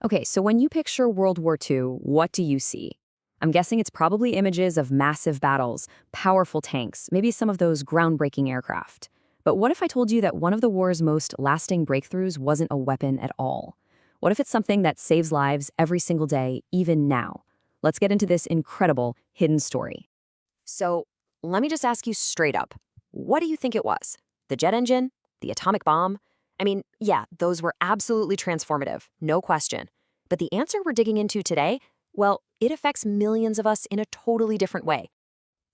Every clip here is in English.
Okay, so when you picture World War II, what do you see? I'm guessing it's probably images of massive battles, powerful tanks, maybe some of those groundbreaking aircraft. But what if I told you that one of the war's most lasting breakthroughs wasn't a weapon at all? What if it's something that saves lives every single day, even now? Let's get into this incredible hidden story. So, let me just ask you straight up. What do you think it was? The jet engine? The atomic bomb? I mean, yeah, those were absolutely transformative, no question. But the answer we're digging into today, well, it affects millions of us in a totally different way.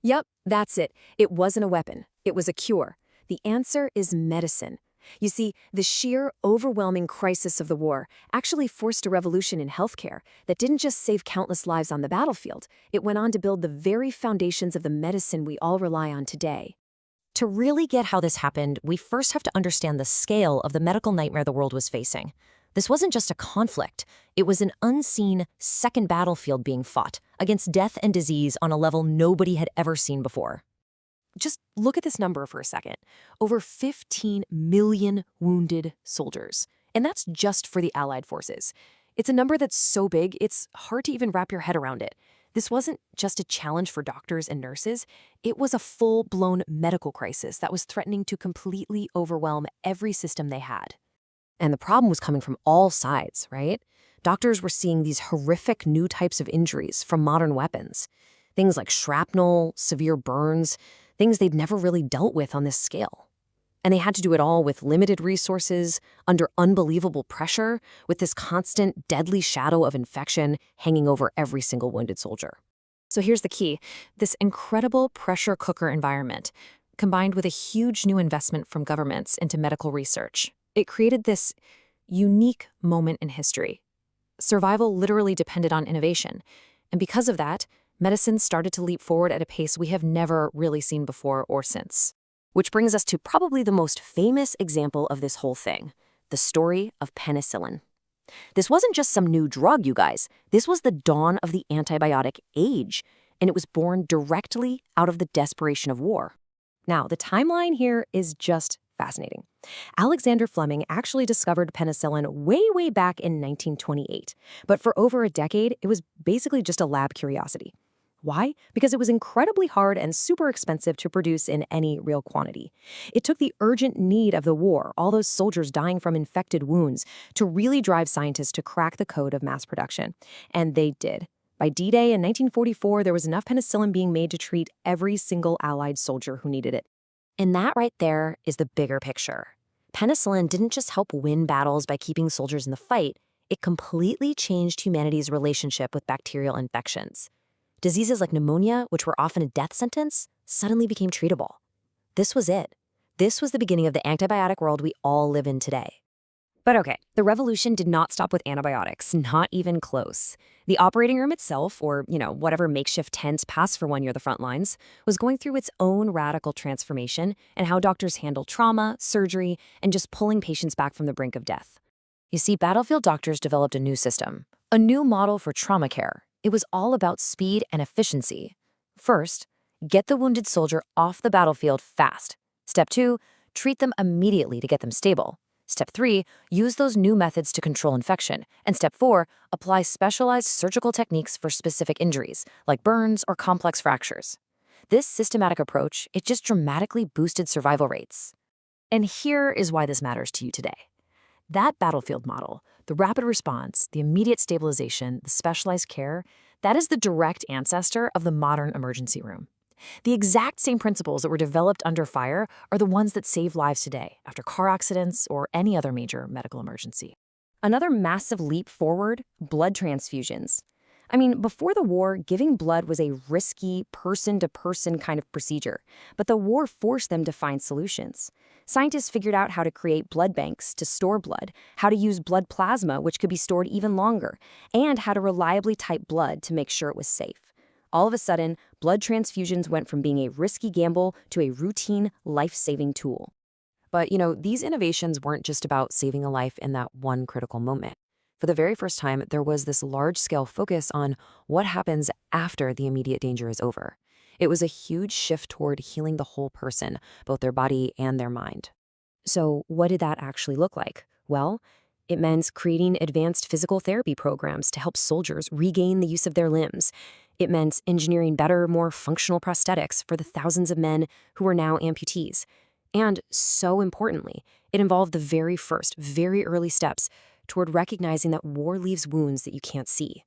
Yep, that's it. It wasn't a weapon. It was a cure. The answer is medicine. You see, the sheer, overwhelming crisis of the war actually forced a revolution in healthcare that didn't just save countless lives on the battlefield, it went on to build the very foundations of the medicine we all rely on today. To really get how this happened, we first have to understand the scale of the medical nightmare the world was facing. This wasn't just a conflict, it was an unseen second battlefield being fought against death and disease on a level nobody had ever seen before. Just look at this number for a second. Over 15 million wounded soldiers. And that's just for the Allied forces. It's a number that's so big, it's hard to even wrap your head around it. This wasn't just a challenge for doctors and nurses. It was a full-blown medical crisis that was threatening to completely overwhelm every system they had. And the problem was coming from all sides, right? Doctors were seeing these horrific new types of injuries from modern weapons. Things like shrapnel, severe burns, things they'd never really dealt with on this scale. And they had to do it all with limited resources, under unbelievable pressure, with this constant, deadly shadow of infection hanging over every single wounded soldier. So here's the key. This incredible pressure cooker environment, combined with a huge new investment from governments into medical research, it created this unique moment in history. Survival literally depended on innovation. And because of that, medicine started to leap forward at a pace we have never really seen before or since. Which brings us to probably the most famous example of this whole thing, the story of penicillin. This wasn't just some new drug, you guys. This was the dawn of the antibiotic age, and it was born directly out of the desperation of war. Now, the timeline here is just fascinating. Alexander Fleming actually discovered penicillin way back in 1928, but for over a decade, it was basically just a lab curiosity. Why? Because it was incredibly hard and super expensive to produce in any real quantity. It took the urgent need of the war, all those soldiers dying from infected wounds, to really drive scientists to crack the code of mass production. And they did. By D-Day in 1944, there was enough penicillin being made to treat every single Allied soldier who needed it. And that right there is the bigger picture. Penicillin didn't just help win battles by keeping soldiers in the fight, it completely changed humanity's relationship with bacterial infections. Diseases like pneumonia, which were often a death sentence, suddenly became treatable. This was it. This was the beginning of the antibiotic world we all live in today. But okay, the revolution did not stop with antibiotics, not even close. The operating room itself, or, whatever makeshift tent passed for when you're the front lines, was going through its own radical transformation in how doctors handle trauma, surgery, and just pulling patients back from the brink of death. You see, battlefield doctors developed a new system, a new model for trauma care. It was all about speed and efficiency. First, get the wounded soldier off the battlefield fast. Step 2, treat them immediately to get them stable. Step 3, use those new methods to control infection. And Step 4, apply specialized surgical techniques for specific injuries, like burns or complex fractures. This systematic approach, it just dramatically boosted survival rates. And here is why this matters to you today. That battlefield model, the rapid response, the immediate stabilization, the specialized care, that is the direct ancestor of the modern emergency room. The exact same principles that were developed under fire are the ones that save lives today after car accidents or any other major medical emergency. Another massive leap forward, blood transfusions. I mean, before the war, giving blood was a risky, person-to-person kind of procedure, but the war forced them to find solutions. Scientists figured out how to create blood banks to store blood, how to use blood plasma, which could be stored even longer, and how to reliably type blood to make sure it was safe. All of a sudden, blood transfusions went from being a risky gamble to a routine, life-saving tool. But, these innovations weren't just about saving a life in that one critical moment. For the very first time, there was this large-scale focus on what happens after the immediate danger is over. It was a huge shift toward healing the whole person, both their body and their mind. So what did that actually look like? Well, It meant creating advanced physical therapy programs to help soldiers regain the use of their limbs. It meant engineering better, more functional prosthetics for the thousands of men who are now amputees. And so importantly, it involved the very first, very early steps toward recognizing that war leaves wounds that you can't see.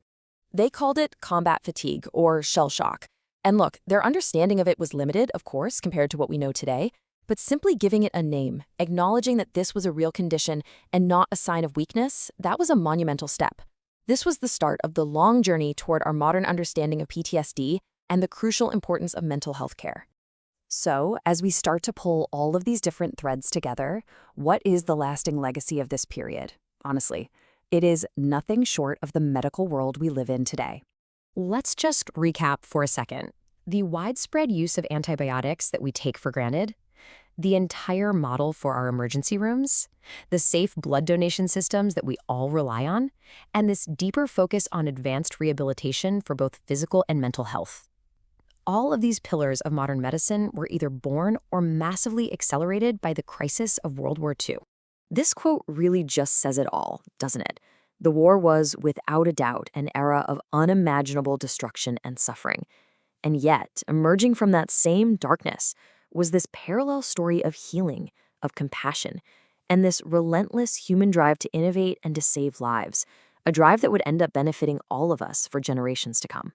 They called it combat fatigue or shell shock. And look, their understanding of it was limited, of course, compared to what we know today, but simply giving it a name, acknowledging that this was a real condition and not a sign of weakness, that was a monumental step. This was the start of the long journey toward our modern understanding of PTSD and the crucial importance of mental health care. So, as we start to pull all of these different threads together, what is the lasting legacy of this period? Honestly, it is nothing short of the medical world we live in today. Let's just recap for a second. The widespread use of antibiotics that we take for granted, the entire model for our emergency rooms, the safe blood donation systems that we all rely on, and this deeper focus on advanced rehabilitation for both physical and mental health. All of these pillars of modern medicine were either born or massively accelerated by the crisis of World War II. This quote really just says it all, doesn't it? The war was, without a doubt, an era of unimaginable destruction and suffering. And yet, emerging from that same darkness was this parallel story of healing, of compassion, and this relentless human drive to innovate and to save lives, a drive that would end up benefiting all of us for generations to come.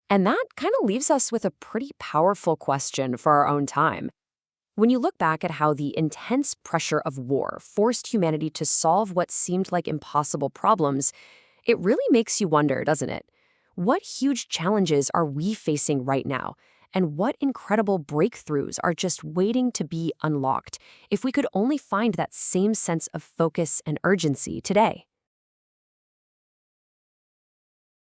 And that kind of leaves us with a pretty powerful question for our own time. When you look back at how the intense pressure of war forced humanity to solve what seemed like impossible problems, it really makes you wonder, doesn't it? What huge challenges are we facing right now? And what incredible breakthroughs are just waiting to be unlocked if we could only find that same sense of focus and urgency today?